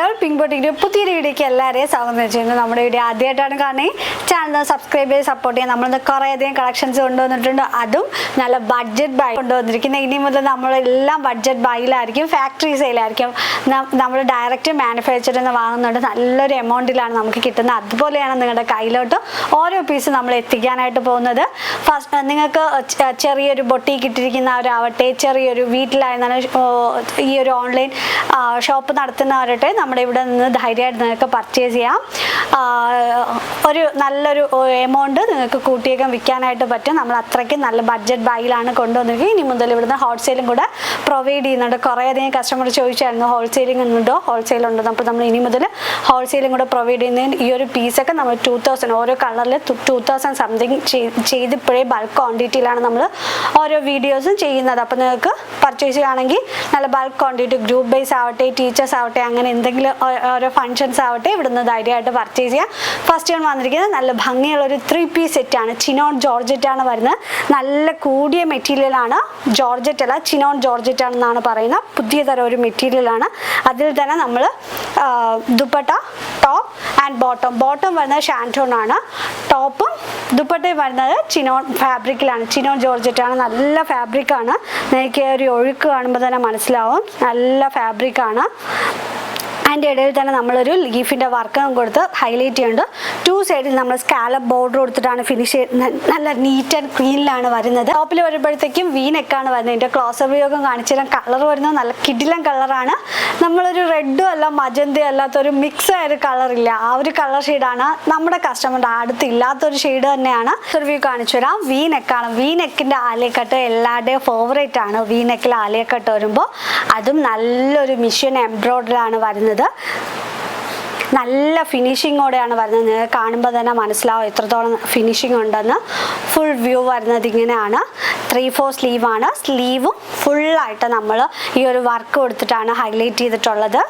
Hi pink ബോട്ടിക്കിൻ്റെ പുതിയൊരു വീഡിയോയ്ക്ക് എല്ലാവരെയും സ്വാഗതം ചെയ്യുന്നു. നമ്മുടെ വീഡിയോ ആദ്യമായിട്ടാണ് കാണുന്നത്, ചാനൽ സബ്സ്ക്രൈബ് ചെയ്ത് സപ്പോർട്ട് ചെയ്യാൻ. നമ്മളിന്ന് കുറേയധികം കളക്ഷൻസ് കൊണ്ടുവന്നിട്ടുണ്ട്, അതും നല്ല ബഡ്ജറ്റ് ബൈ കൊണ്ടുവന്നിരിക്കുന്നത്. ഇനി മുതൽ നമ്മളെല്ലാം ബഡ്ജറ്റ് ബൈയിലായിരിക്കും, ഫാക്ടറി സെയിലായിരിക്കും. നമ്മൾ ഡയറക്റ്റ് മാനുഫാക്ചറിൽ നിന്ന് വാങ്ങുന്നുണ്ട്, നല്ലൊരു എമൗണ്ടിലാണ് നമുക്ക് കിട്ടുന്നത്. അതുപോലെയാണ് നിങ്ങളുടെ കയ്യിലോട്ട് ഓരോ പീസ് നമ്മൾ എത്തിക്കാനായിട്ട് പോകുന്നത്. ഫസ്റ്റ് നിങ്ങൾക്ക് ചെറിയൊരു ബൊട്ടീക്ക് ഇട്ടിരിക്കുന്നവരാവട്ടെ, ചെറിയൊരു വീട്ടിലായിരുന്നാലും ഈ ഒരു ഓൺലൈൻ ഷോപ്പ് നടത്തുന്നവരട്ടെ, നമ്മുടെ ഇവിടെ നിന്ന് ധൈര്യമായിട്ട് നിങ്ങൾക്ക് പർച്ചേസ് ചെയ്യാം. ഒരു നല്ലൊരു എമൗണ്ട് നിങ്ങൾക്ക് കൂട്ടിയേക്കാൻ വിൽക്കാനായിട്ട് പറ്റും. നമ്മൾ അത്രയ്ക്ക് നല്ല ബഡ്ജറ്റ് ബൈയിലാണ് കൊണ്ടുവന്നിരിക്കുന്നത്. ഇനി മുതൽ ഇവിടുന്ന് ഹോൾസെയിലും കൂടെ പ്രൊവൈഡ് ചെയ്യുന്നുണ്ട്. കുറേയധികം കസ്റ്റമർ ചോദിച്ചായിരുന്നു ഹോൾസെയിലിംഗ് ഉണ്ടോ, ഹോൾസെയിൽ ഉണ്ടോ. അപ്പോൾ നമ്മൾ ഇനി മുതൽ ഹോൾസെയിലും കൂടെ പ്രൊവൈഡ് ചെയ്യുന്നതിന് ഈ ഒരു പീസൊക്കെ നമ്മൾ 2000 ഓരോ കളറിൽ 2000 സംതിങ് ചെയ്തിപ്പോഴേ ബൾക്ക് ക്വാണ്ടിറ്റിയിലാണ് നമ്മൾ ഓരോ വീഡിയോസും ചെയ്യുന്നത്. അപ്പോൾ നിങ്ങൾക്ക് പർച്ചേസ് ചെയ്യുകയാണെങ്കിൽ നല്ല ബൾക്ക് ക്വാണ്ടിറ്റി, ഗ്രൂപ്പ് ബേസ് ആവട്ടെ, ടീച്ചേഴ്സ് ആവട്ടെ, അങ്ങനെ എന്തെങ്കിലും ഓരോ ഫങ്ഷൻസ് ആവട്ടെ, ഇവിടുന്ന് ധൈര്യമായിട്ട് പർച്ചേസ് ചെയ്യാം. ഫസ്റ്റ് ഞാൻ വന്നിരിക്കുന്നത് നല്ല ഭംഗിയുള്ളൊരു 3 പീസ് സെറ്റാണ്. ചിനോൺ ജോർജറ്റ് ആണ് വരുന്നത്. നല്ല കൂടിയ മെറ്റീരിയലാണ്, ജോർജറ്റ് അല്ല, ചിനോൺ ജോർജറ്റ് ആണെന്നാണ് പറയുന്നത്. പുതിയ തരം ഒരു മെറ്റീരിയലാണ്. അതിൽ തന്നെ നമ്മൾ ദുപ്പട്ട, ടോപ്പ് ആൻഡ് ബോട്ടം വരുന്നത് ഷാൻറ്റോൺ ആണ്. ടോപ്പും ദുപ്പട്ടയും വരുന്നത് ചിനോൺ ഫാബ്രിക്കിലാണ്, ചിനോൺ ജോർജറ്റ് ആണ്. നല്ല ഫാബ്രിക്കാണ്, നിങ്ങൾക്ക് ഒരു ഒഴുക്ക് കാണുമ്പോൾ തന്നെ മനസ്സിലാവും, നല്ല ഫാബ്രിക്കാണ്. അതിൻ്റെ ഇടയിൽ തന്നെ നമ്മളൊരു ലീഫിൻ്റെ വർക്കും കൊടുത്ത് ഹൈലൈറ്റ് ചെയ്യുന്നുണ്ട്. 2 സൈഡിൽ നമ്മൾ സ്കാലപ്പ് ബോർഡർ കൊടുത്തിട്ടാണ് ഫിനിഷ് ചെയ്യുന്നത്. നല്ല നീറ്റ് ആൻഡ് ക്ലീനിലാണ് വരുന്നത്. ടോപ്പിൽ വരുമ്പോഴത്തേക്കും വീനെക്കാണ് വരുന്നത്. ഇതിൻ്റെ ക്ലോസ് ഉപയോഗം കാണിച്ചാൽ കളർ വരുന്നത് നല്ല കിടിലൻ കളറാണ്. നമ്മളൊരു റെഡും അല്ല മജന്തയും അല്ലാത്തൊരു മിക്സ് ആയൊരു കളറില്ല, ആ ഒരു കളർ ഷെയ്ഡാണ് നമ്മുടെ കസ്റ്റമറിൻ്റെ അടുത്ത് ഇല്ലാത്തൊരു ഷെയ്ഡ് തന്നെയാണ്. റിവ്യൂ കാണിച്ചു തരാം. വീനെക്കാണ്, വീനെക്കിൻ്റെ ആലിയക്കട്ട് എല്ലാവരുടെയും ഫേവറേറ്റ് ആണ്. വീനെക്കിൽ ആലിയക്കട്ട് വരുമ്പോൾ അതും നല്ലൊരു മിഷ്യൻ എംബ്രോയ്ഡറിയാണ് വരുന്നത്. നല്ല ഫിനിഷിങ്ങോടെയാണ് വരുന്നത്. നിങ്ങൾക്ക് കാണുമ്പോൾ തന്നെ മനസ്സിലാവും എത്രത്തോളം ഫിനിഷിംഗ് ഉണ്ടെന്ന്. ഫുൾ വ്യൂ വരുന്നത് ഇങ്ങനെയാണ്. 3/4 സ്ലീവാണ്. സ്ലീവും ഫുള്ളായിട്ട് നമ്മൾ ഈ ഒരു വർക്ക് കൊടുത്തിട്ടാണ് ഹൈലൈറ്റ് ചെയ്തിട്ടുള്ളത്.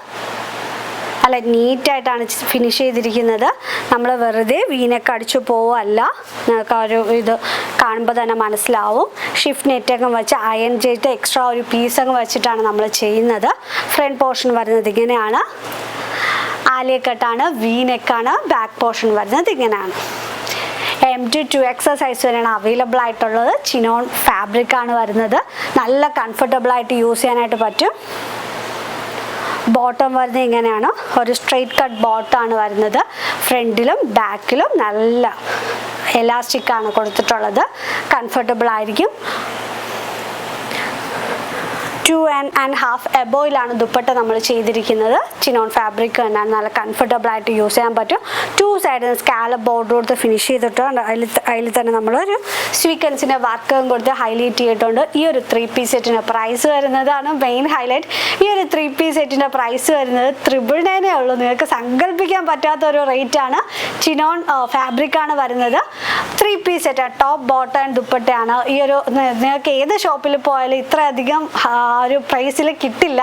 അല്ല, നീറ്റായിട്ടാണ് ഫിനിഷ് ചെയ്തിരിക്കുന്നത്. നമ്മൾ വെറുതെ വീനൊക്കെ അടിച്ചു പോവല്ല, നിങ്ങൾക്ക് ഒരു ഇത് കാണുമ്പോൾ തന്നെ മനസ്സിലാവും. ഷിഫ്റ്റ് നെറ്റൊക്കെ വെച്ച് അയൺ ചെയ്തിട്ട് എക്സ്ട്രാ ഒരു പീസൊക്കെ വെച്ചിട്ടാണ് നമ്മൾ ചെയ്യുന്നത്. ഫ്രണ്ട് പോർഷൻ വരുന്നത് ഇങ്ങനെയാണ്. ആലിയക്കട്ടാണ്, വീനെക്കാണ്. ബാക്ക് പോർഷൻ വരുന്നത് ഇങ്ങനെയാണ്. M to 2XL സൈസ് വരെയാണ് അവൈലബിൾ ആയിട്ടുള്ളത്. ചിനോൺ ഫാബ്രിക്കാണ് വരുന്നത്. നല്ല കംഫർട്ടബിളായിട്ട് യൂസ് ചെയ്യാനായിട്ട് പറ്റും. ബോട്ടം വരുന്നത് ഇങ്ങനെയാണ്, ഒരു സ്ട്രെയിറ്റ് കട്ട് ബോട്ടമാണ് വരുന്നത്. ഫ്രണ്ടിലും ബാക്കിലും നല്ല എലാസ്റ്റിക്കാണ് കൊടുത്തിട്ടുള്ളത്, കംഫർട്ടബിൾ ആയിരിക്കും. 2.5 എബോയിലാണ് ദുപ്പട്ട നമ്മൾ ചെയ്തിരിക്കുന്നത്. ചിനോൺ ഫാബ്രിക് തന്നെയാണ്, നല്ല കംഫർട്ടബിൾ ആയിട്ട് യൂസ് ചെയ്യാൻ പറ്റും. 2 സൈഡിൽ സ്കാലപ്പ് ബോർഡർ കൊടുത്ത് ഫിനിഷ് ചെയ്തിട്ടുണ്ട്. അതിൽ തന്നെ നമ്മളൊരു സ്വീക്വൻസിൻ്റെ വർക്കും കൊടുത്ത് ഹൈലൈറ്റ് ചെയ്തിട്ടുണ്ട്. ഈ ഒരു 3 പീസ് സെറ്റിൻ്റെ പ്രൈസ് വരുന്നതാണ് മെയിൻ ഹൈലൈറ്റ്. ഈ ഒരു 3 പീസ് സെറ്റിൻ്റെ പ്രൈസ് വരുന്നത് 999 ഉള്ളൂ. നിങ്ങൾക്ക് സങ്കല്പിക്കാൻ പറ്റാത്ത ഒരു റേറ്റാണ്. ചിനോൺ ഫാബ്രിക്കാണ് വരുന്നത്. 3 പീസ് സെറ്റാണ്, ടോപ്പ് ബോട്ടം ആൻഡ് ദുപ്പട്ടയാണ്. ഈ ഒരു നിങ്ങൾക്ക് ഏത് ഷോപ്പിൽ പോയാലും ഇത്രയധികം ഒരു പ്രൈസിൽ കിട്ടില്ല.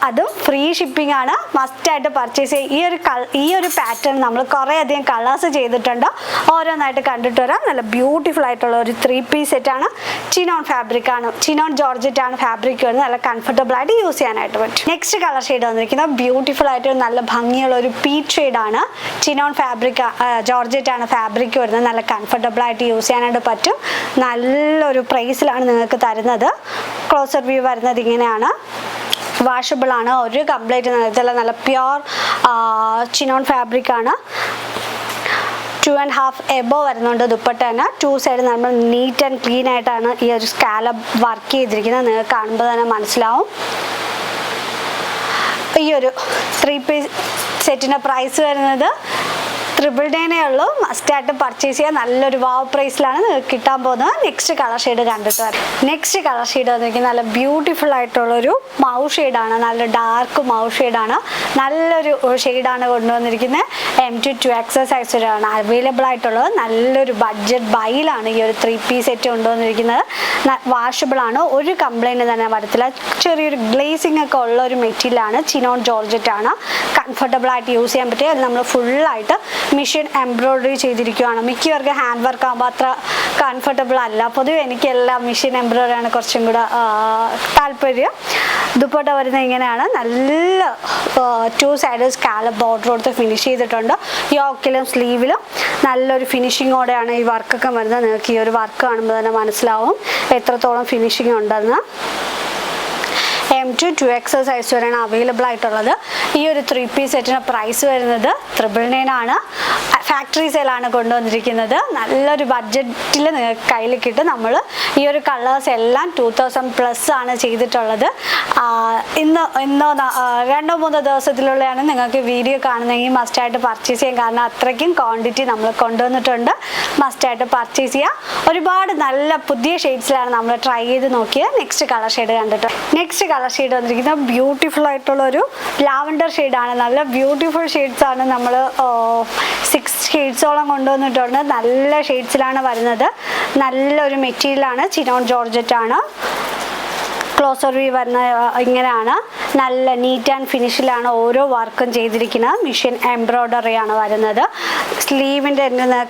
അതും ഫ്രീ ഷിപ്പിംഗ് ആണ്. മസ്റ്റായിട്ട് പർച്ചേസ് ചെയ്യുക. ഈ ഒരു പാറ്റേൺ നമ്മൾ കുറേയധികം കളേഴ്സ് ചെയ്തിട്ടുണ്ട്, ഓരോന്നായിട്ട് കണ്ടിട്ട് വരാം. നല്ല ബ്യൂട്ടിഫുൾ ആയിട്ടുള്ള ഒരു 3 പീസ് സെറ്റാണ്. ചിനോൺ ഫാബ്രിക്കാണ്, ചിനോൺ ജോർജറ്റ് ആണ് ഫാബ്രിക് വരുന്നത്. നല്ല കംഫർട്ടബിൾ ആയിട്ട് യൂസ് ചെയ്യാനായിട്ട് പറ്റും. നെക്സ്റ്റ് കളർ ഷെയ്ഡ് വന്നിരിക്കുന്നത് ബ്യൂട്ടിഫുൾ ആയിട്ട് നല്ല ഭംഗിയുള്ള ഒരു പീച്ച് ഷെയ്ഡാണ്. ചിനോൺ ഫാബ്രിക് ജോർജറ്റ് ആണ് ഫാബ്രിക് വരുന്നത്. നല്ല കംഫർട്ടബിൾ ആയിട്ട് യൂസ് ചെയ്യാനായിട്ട് പറ്റും. നല്ലൊരു പ്രൈസിലാണ് നിങ്ങൾക്ക് തരുന്നത്. ക്ലോസർ വ്യൂ വരുന്നത് ഇങ്ങനെയാണ്. വാഷബിൾ ആണ്, ഒരു കംപ്ലൈൻറ്റ് നടത്തില്ല. നല്ല പ്യുവർ ചിനോൺ ഫാബ്രിക് ആണ്. 2.5 എബോ വരുന്നുണ്ട് ദുപ്പട്ട തന്നെ. 2 സൈഡ് നമ്മൾ നീറ്റ് ആൻഡ് ക്ലീൻ ആയിട്ടാണ് ഈ ഒരു സ്കാലപ്പ് വർക്ക് ചെയ്തിരിക്കുന്നത്. നിങ്ങൾക്ക് കാണുമ്പോൾ തന്നെ മനസ്സിലാവും. ഈ ഒരു 3 പീസ് സെറ്റിൻ്റെ പ്രൈസ് വരുന്നത് 999 ഉള്ളൂ. മസ്റ്റായിട്ട് പർച്ചേസ് ചെയ്യാൻ നല്ലൊരു വാവ് പ്രൈസിലാണ് കിട്ടാൻ പോകുന്നത്. നെക്സ്റ്റ് കളർ ഷെയ്ഡ് കണ്ടിട്ട് വരാം. നെക്സ്റ്റ് കളർ ഷെയ്ഡ് വന്നിരിക്കുന്നത് നല്ല ബ്യൂട്ടിഫുൾ ആയിട്ടുള്ളൊരു മൗ ഷെയ്ഡാണ്. നല്ല ഡാർക്ക് മൗ ഷെയ്ഡാണ്. നല്ലൊരു ഷെയ്ഡാണ് കൊണ്ടുവന്നിരിക്കുന്നത്. M to 2XL സൈസ് വരെയാണ് അവൈലബിൾ ആയിട്ടുള്ളത്. നല്ലൊരു ബഡ്ജറ്റ് ബൈയിലാണ് ഈ ഒരു 3 പീസ് സെറ്റ് കൊണ്ടുവന്നിരിക്കുന്നത്. വാഷബിൾ ആണ്, ഒരു കംപ്ലൈൻറ്റ് തന്നെ വരത്തില്ല. ചെറിയൊരു ഗ്ലേസിംഗ് ഒക്കെ ഉള്ള ഒരു മെറ്റീരിയലാണ്. ചിനോൺ ജോർജറ്റ് ആണ്. കംഫർട്ടബിൾ ആയിട്ട് യൂസ് ചെയ്യാൻ പറ്റിയ നമ്മൾ ഫുള്ളായിട്ട് മെഷീൻ എംബ്രോയിഡറി ചെയ്തിരിക്കുകയാണ്. മിക്കവർക്ക് ഹാൻഡ് വർക്ക് ആകുമ്പോൾ അത്ര കംഫർട്ടബിൾ അല്ല. പൊതുവെ എനിക്കെല്ലാം മെഷീൻ എംബ്രോയിഡറി ആണ് കുറച്ചും കൂടെ താല്പര്യം. ദുപ്പട്ട വരുന്നത് ഇങ്ങനെയാണ്. നല്ല 2 സൈഡ് സ്കാലപ്പ് ബോർഡർ കൊടുത്ത് ഫിനിഷ് ചെയ്തിട്ടുണ്ട്. യോക്കിലും സ്ലീവിലും നല്ലൊരു ഫിനിഷിങ്ങോടെയാണ് ഈ വർക്കൊക്കെ വരുന്നത്. നിങ്ങൾക്ക് ഈ ഒരു വർക്ക് കാണുമ്പോൾ തന്നെ മനസ്സിലാവും എത്രത്തോളം ഫിനിഷിങ് ഉണ്ടെന്ന്. M2 2XL സൈസ് വരെയാണ് അവൈലബിൾ ആയിട്ടുള്ളത്. ഈ ഒരു 3 പീസ് സെറ്റിന് പ്രൈസ് വരുന്നത് 999 ആണ്. ഫാക്ടറി സെയിലാണ് കൊണ്ടുവന്നിരിക്കുന്നത്. നല്ലൊരു ബഡ്ജറ്റിൽ നിങ്ങൾക്ക് കയ്യിൽ കിട്ടും. നമ്മൾ ഈ ഒരു കളേഴ്സ് എല്ലാം 2000+ ആണ് ചെയ്തിട്ടുള്ളത്. ഇന്നോ 2-3 ദിവസത്തിലുള്ളതാണ് നിങ്ങൾക്ക് വീഡിയോ കാണുന്നെങ്കിൽ മസ്റ്റായിട്ട് പർച്ചേസ് ചെയ്യാം. കാരണം അത്രയ്ക്കും ക്വാണ്ടിറ്റി നമ്മൾ കൊണ്ടുവന്നിട്ടുണ്ട്. മസ്റ്റായിട്ട് പർച്ചേസ് ചെയ്യാം. ഒരുപാട് നല്ല പുതിയ ഷെയ്ഡ്സിലാണ് നമ്മൾ ട്രൈ ചെയ്ത് നോക്കിയത്. നെക്സ്റ്റ് കളർ ഷെയ്ഡ് കണ്ടിട്ട് നെക്സ്റ്റ് കളർ ഷെയ്ഡ് വന്നിരിക്കുന്നത് ബ്യൂട്ടിഫുൾ ആയിട്ടുള്ള ഒരു ലാവൻഡർ ഷെയ്ഡാണ്. നല്ല ബ്യൂട്ടിഫുൾ ഷെയ്ഡ്സ് ആണ്. നമ്മൾ 6 ഷെയ്ഡ്സോളം കൊണ്ടുവന്നിട്ടുണ്ട്. നല്ല ഷെയ്ഡ്സിലാണ് വരുന്നത്. നല്ലൊരു മെറ്റീരിയലാണ്. ചിനോൺ ജോർജറ്റ് ആണ്. ക്ലോസർ വ്യൂ വരുന്ന ഇങ്ങനെയാണ്. നല്ല നീറ്റ് ആൻഡ് ഫിനിഷിലാണ് ഓരോ വർക്കും ചെയ്തിരിക്കുന്നത്. മെഷീൻ എംബ്രോയിഡറി ആണ് വരുന്നത്. സ്ലീവിൻ്റെ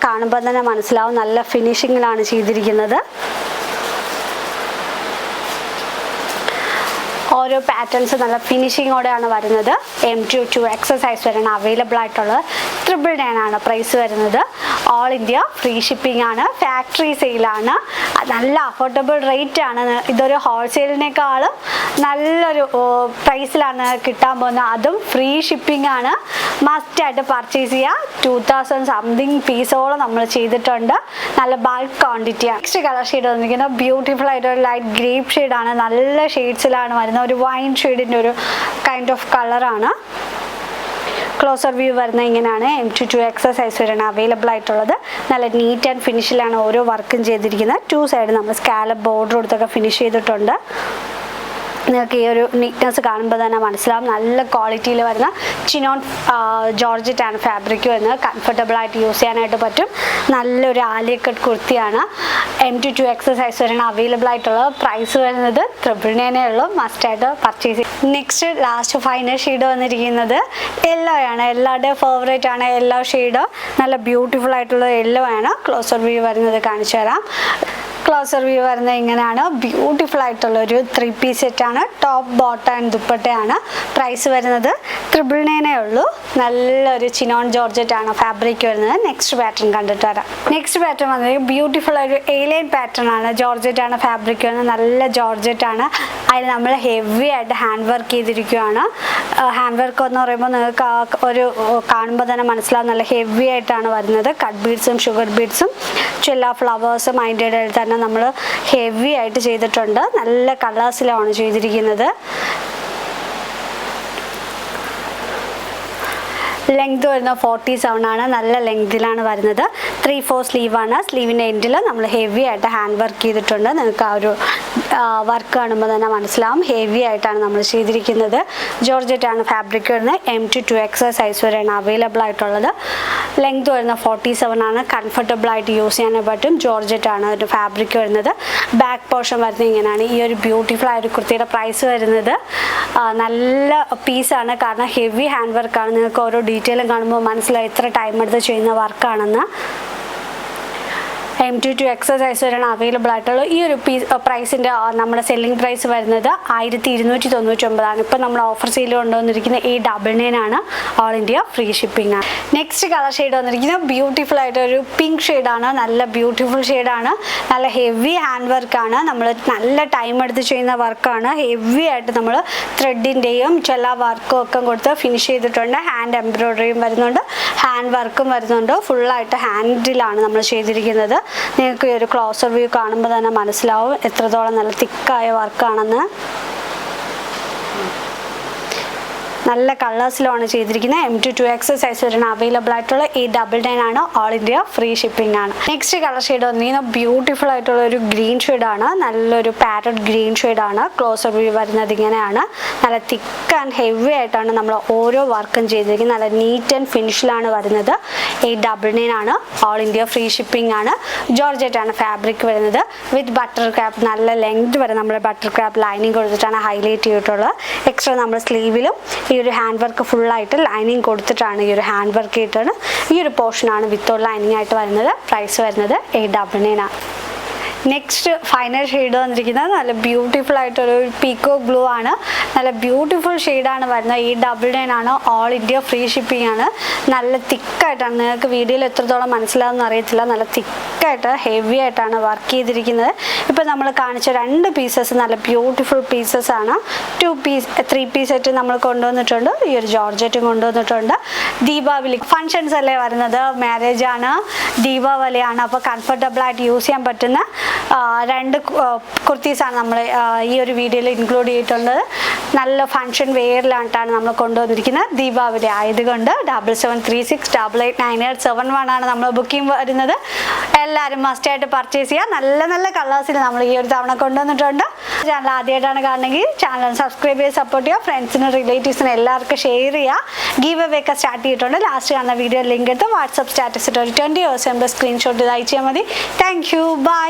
കാണുമ്പോൾ തന്നെ മനസ്സിലാവും നല്ല ഫിനിഷിങ്ങിലാണ് ചെയ്തിരിക്കുന്നത്. ഓരോ പാറ്റേൺസ് നല്ല ഫിനിഷിങ്ങോടെയാണ് വരുന്നത്. M2 2XL സൈസ് വരെയാണ് അവൈലബിൾ ആയിട്ടുള്ളത്. 999 ആണ് പ്രൈസ് വരുന്നത്. ഓൾ ഇന്ത്യ ഫ്രീ ഷിപ്പിംഗ് ആണ്. ഫാക്ടറി സെയിലാണ്. നല്ല അഫോർഡബിൾ റേറ്റ് ആണ്. ഇതൊരു ഹോൾസെയിലിനേക്കാളും നല്ലൊരു പ്രൈസിലാണ് കിട്ടാൻ പോകുന്നത്. അതും ഫ്രീ ഷിപ്പിംഗ് ആണ്. മസ്റ്റായിട്ട് പർച്ചേസ് ചെയ്യുക. 2000 സംതിങ് പീസോളം നമ്മൾ ചെയ്തിട്ടുണ്ട്. നല്ല ബൾക്ക് ക്വാണ്ടിറ്റിയാണ്. നെക്സ്റ്റ് കളർ ഷെയ്ഡ് വന്നിരിക്കുന്നത് ബ്യൂട്ടിഫുൾ ആയിട്ടൊരു ലൈറ്റ് ഗ്രേപ്പ് ഷെയ്ഡാണ്. നല്ല ഷെയ്ഡ്സിലാണ് വരുന്നത്. ഒരു വൈൻ ഷെയ്ഡിൻ്റെ ഒരു കൈൻഡ് ഓഫ് കളറാണ്. ക്ലോസർ വ്യൂ വരുന്നത് ഇങ്ങനെയാണ്. M2 2XL സൈസ് വരെയാണ് അവൈലബിൾ ആയിട്ടുള്ളത്. നല്ല നീറ്റ് ആൻഡ് ഫിനിഷിലാണ് ഓരോ വർക്കും ചെയ്തിരിക്കുന്നത്. 2 സൈഡ് നമ്മൾ സ്കാലപ്പ് ബോർഡർ കൊടുത്തൊക്കെ ഫിനിഷ് ചെയ്തിട്ടുണ്ട്. നിങ്ങൾക്ക് ഈ ഒരു നീറ്റ്നെസ് കാണുമ്പോൾ തന്നെ മനസ്സിലാവും. നല്ല ക്വാളിറ്റിയിൽ വരുന്ന ചിനോൺ ജോർജറ്റ് ആണ് ഫാബ്രിക് വരുന്നത്. കംഫർട്ടബിൾ ആയിട്ട് യൂസ് ചെയ്യാനായിട്ട് പറ്റും. നല്ലൊരു ആലിയ കട്ട് കുർത്തിയാണ്. M2 2XL സൈസ് വരെയാണ് അവൈലബിൾ ആയിട്ടുള്ളത്. പ്രൈസ് വരുന്നത് 999 ഉള്ളൂ. മസ്റ്റായിട്ട് പർച്ചേസ് ചെയ്യും. നെക്സ്റ്റ് ലാസ്റ്റ് ഫൈനൽ ഷെയ്ഡ് വന്നിരിക്കുന്നത് യെല്ലോ ആണ്. എല്ലാവരുടെയും ഫേവറേറ്റ് ആണ് യെല്ലോ ഷെയ്ഡ്. നല്ല ബ്യൂട്ടിഫുൾ ആയിട്ടുള്ള യെല്ലോ ആണ്. ക്ലോസർ വ്യൂ വരുന്നത് കാണിച്ചു തരാം. ക്ലോസർ വ്യൂ വരുന്നത് ഇങ്ങനെയാണ്. ബ്യൂട്ടിഫുൾ ആയിട്ടുള്ള ഒരു 3 പീസ് സെറ്റാണ്. ടോപ്പ് ബോട്ടം ആൻഡ് ദുപ്പട്ടയാണ്. പ്രൈസ് വരുന്നത് 999 ഉള്ളൂ. നല്ലൊരു ചിനോൺ ജോർജറ്റ് ആണ് ഫാബ്രിക് വരുന്നത്. നെക്സ്റ്റ് പാറ്റേൺ കണ്ടിട്ട് വരാം. നെക്സ്റ്റ് പാറ്റേൺ വന്നത് ബ്യൂട്ടിഫുൾ ഒരു ഏലിയൻ പാറ്റേൺ ആണ്. ജോർജറ്റ് ആണ് ഫാബ്രിക് വരുന്നത്. നല്ല ജോർജറ്റ് ആണ്. അതിൽ നമ്മൾ ഹെവി ആയിട്ട് ഹാൻഡ് വർക്ക് ചെയ്തിരിക്കുകയാണ്. ഹാൻഡ് വർക്ക് എന്ന് പറയുമ്പോൾ നിങ്ങൾക്ക് ഒരു കാണുമ്പോൾ തന്നെ മനസ്സിലാവും. നല്ല ഹെവി ആയിട്ടാണ് വരുന്നത്. കട്ട് ബീഡ്സും ഷുഗർ ബീഡ്സും എല്ലാ ഫ്ലവേഴ്സും അതിൻ്റെ ഇടയിൽ തന്നെ നമ്മൾ ഹെവി ആയിട്ട് ചെയ്തിട്ടുണ്ട്. നല്ല കളേഴ്സിലാണ് ചെയ്തിരിക്കുന്നത്. ലെങ്ത് വരുന്നത് 47 ആണ്. നല്ല ലെങ്തിലാണ് വരുന്നത്. 3/4 സ്ലീവാണ്. സ്ലീവിൻ്റെ എൻഡിൽ നമ്മൾ ഹെവി ആയിട്ട് ഹാൻഡ് വർക്ക് ചെയ്തിട്ടുണ്ട്. നിങ്ങൾക്ക് ആ ഒരു വർക്ക് കാണുമ്പോൾ തന്നെ മനസ്സിലാവും. ഹെവി ആയിട്ടാണ് നമ്മൾ ചെയ്തിരിക്കുന്നത്. ജോർജറ്റ് ആണ് ഫാബ്രിക് വരുന്നത്. M2 2XL സൈസ് വരെയാണ് അവൈലബിൾ ആയിട്ടുള്ളത്. ലെങ്ത് വരുന്നത് 47 ആണ്. കംഫർട്ടബിൾ ആയിട്ട് യൂസ് ചെയ്യാൻ പറ്റും. ജോർജറ്റ് ആണ് ഒരു ഫാബ്രിക് വരുന്നത്. ബാക്ക് പോർഷൻ വരുന്നത് ഇങ്ങനെയാണ്. ഈ ഒരു ബ്യൂട്ടിഫുൾ ആയ ഒരു കുർത്തിയുടെ പ്രൈസ് വരുന്നത് നല്ല പീസാണ്. കാരണം ഹെവി ഹാൻഡ് വർക്കാണ്. നിങ്ങൾക്ക് ഓരോ ഡീറ്റെയിലും കാണുമ്പോൾ മനസ്സിലായി എത്ര ടൈം എടുത്ത് ചെയ്യുന്ന വർക്കാണെന്ന്. M2 2XL സൈസ് വരെയാണ് അവൈലബിൾ ആയിട്ടുള്ളത്. ഈ ഒരു പ്രൈസിൻ്റെ നമ്മുടെ സെല്ലിംഗ് പ്രൈസ് വരുന്നത് 1299 ആണ്. ഇപ്പം നമ്മൾ ഓഫർ സെയിൽ കൊണ്ടുവന്നിരിക്കുന്ന 899 ആണ്. ഓൾ ഇന്ത്യ ഫ്രീ ഷിപ്പിംഗ് ആണ്. നെക്സ്റ്റ് കളർ ഷെയ്ഡ് വന്നിരിക്കുന്നത് ബ്യൂട്ടിഫുൾ ആയിട്ടൊരു പിങ്ക് ഷെയ്ഡാണ്. നല്ല ബ്യൂട്ടിഫുൾ ഷെയ്ഡാണ്. നല്ല ഹെവി ഹാൻഡ് വർക്കാണ്. നമ്മൾ നല്ല ടൈം എടുത്ത് ചെയ്യുന്ന വർക്കാണ്. ഹെവി ആയിട്ട് നമ്മൾ ത്രെഡിൻ്റെയും ചില വർക്കും ഒക്കെ കൊടുത്ത് ഫിനിഷ് ചെയ്തിട്ടുണ്ട്. ഹാൻഡ് എംബ്രോയിഡറിയും വരുന്നുണ്ട്. ഹാൻഡ് വർക്കും വരുന്നുണ്ട്. ഫുള്ളായിട്ട് ഹാൻഡിലാണ് നമ്മൾ ചെയ്തിരിക്കുന്നത്. നിങ്ങൾക്ക് ഈ ഒരു ക്ലോസർ വ്യൂ കാണുമ്പോൾ തന്നെ മനസ്സിലാവും എത്രത്തോളം നല്ല തിക്കായ വർക്കാണെന്ന്. നല്ല കളേഴ്സിലാണ് ചെയ്തിരിക്കുന്നത്. M2 2XL സൈസ് വരെയാണ് അവൈലബിൾ ആയിട്ടുള്ള 899 ആണ്. ഓൾ ഇന്ത്യ ഫ്രീ ഷിപ്പിംഗ് ആണ്. നെക്സ്റ്റ് കളർ ഷെയ്ഡ് വന്നിരിക്കുന്നത് ബ്യൂട്ടിഫുൾ ആയിട്ടുള്ള ഒരു ഗ്രീൻ ഷെയ്ഡാണ്. നല്ലൊരു പാരറ്റ് ഗ്രീൻ ഷെയ്ഡാണ്. ക്ലോസർ വ്യൂ വരുന്നത് ഇങ്ങനെയാണ്. നല്ല തിക്ക് ആൻഡ് ഹെവി ആയിട്ടാണ് നമ്മൾ ഓരോ വർക്കും ചെയ്തിരിക്കുന്നത്. നല്ല നീറ്റ് ആൻഡ് ഫിനിഷിലാണ് വരുന്നത്. 899 ആണ്. ഓൾ ഇന്ത്യ ഫ്രീ ഷിപ്പിംഗ് ആണ്. ജോർജറ്റ് ആണ് ഫാബ്രിക് വരുന്നത്. വിത്ത് ബട്ടർ ക്രാപ്പ് നല്ല ലെങ്ത് വരെ നമ്മൾ ബട്ടർ ക്രാപ്പ് ലൈനിങ് കൊടുത്തിട്ടാണ് ഹൈലൈറ്റ് ചെയ്തിട്ടുള്ളത്. എക്സ്ട്രാ നമ്മൾ സ്ലീവിലും ഈ ഒരു ഹാൻഡ് വർക്ക് ഫുള്ളായിട്ട് ലൈനിങ് കൊടുത്തിട്ടാണ് ഈ ഒരു ഹാൻഡ് വർക്ക് ചെയ്തിട്ടാണ് ഈ ഒരു പോർഷനാണ് വിത്തൗട്ട് ലൈനിങ് ആയിട്ട് വരുന്നത്. പ്രൈസ് വരുന്നത് 899 ആണ്. നെക്സ്റ്റ് ഫൈനൽ ഷെയ്ഡ് വന്നിരിക്കുന്നത് നല്ല ബ്യൂട്ടിഫുൾ ആയിട്ടൊരു പീക്കോ ബ്ലൂ ആണ്. നല്ല ബ്യൂട്ടിഫുൾ ഷെയ്ഡാണ് വരുന്നത്. 899 ആണ്. ഓൾ ഇന്ത്യ ഫ്രീ ഷിപ്പിംഗ് ആണ്. നല്ല തിക്കായിട്ടാണ്, നിങ്ങൾക്ക് വീഡിയോയിൽ എത്രത്തോളം മനസ്സിലാവുമെന്ന് അറിയത്തില്ല, നല്ല തിക്കായിട്ട് ഹെവി ആയിട്ടാണ് വർക്ക് ചെയ്തിരിക്കുന്നത്. ഇപ്പോൾ നമ്മൾ കാണിച്ച 2 പീസസ് നല്ല ബ്യൂട്ടിഫുൾ പീസസ് ആണ്. 3 പീസ് ആയിട്ട് നമ്മൾ കൊണ്ടുവന്നിട്ടുണ്ട്. ഈ ഒരു ജോർജറ്റും കൊണ്ടുവന്നിട്ടുണ്ട്. ദീപാവലി ഫങ്ഷൻസ് അല്ലേ വരുന്നത്, മാരേജ് ആണ്, ദീപാവലിയാണ്. അപ്പോൾ കംഫർട്ടബിൾ ആയിട്ട് യൂസ് ചെയ്യാൻ പറ്റുന്ന 2 കുർത്തീസാണ് നമ്മൾ ഈ ഒരു വീഡിയോയിൽ ഇൻക്ലൂഡ് ചെയ്തിട്ടുള്ളത്. നല്ല ഫങ്ഷൻ വെയറിലായിട്ടാണ് നമ്മൾ കൊണ്ടുവന്നിരിക്കുന്നത്. ദീപാവലി ആയതുകൊണ്ട് 7736889871 ആണ് നമ്മൾ ബുക്കിംഗ് വരുന്നത്. എല്ലാവരും മസ്റ്റായിട്ട് പർച്ചേസ് ചെയ്യുക. നല്ല നല്ല കളേഴ്സിൽ നമ്മൾ ഈ ഒരു തവണ കൊണ്ടുവന്നിട്ടുണ്ട്. ചാനൽ ആദ്യമായിട്ടാണ് കാണണമെങ്കിൽ ചാനൽ സബ്സ്ക്രൈബ് ചെയ്ത് സപ്പോർട്ട് ചെയ്യുക. ഫ്രണ്ട്സിനും റിലേറ്റീവ്സിനും എല്ലാവർക്കും ഷെയർ ചെയ്യുക. ഗീവ് അവേ ഒക്കെ സ്റ്റാർട്ട് ചെയ്തിട്ടുണ്ട്. ലാസ്റ്റ് കാണുന്ന വീഡിയോ ലിങ്ക് എടുത്ത് വാട്സപ്പ് സ്റ്റാറ്റസ് ഇട്ട് ഒരു 20 സ്ക്രീൻഷോട്ട് ഇത് അയച്ചാൽ മതി. Thank you. ബൈ.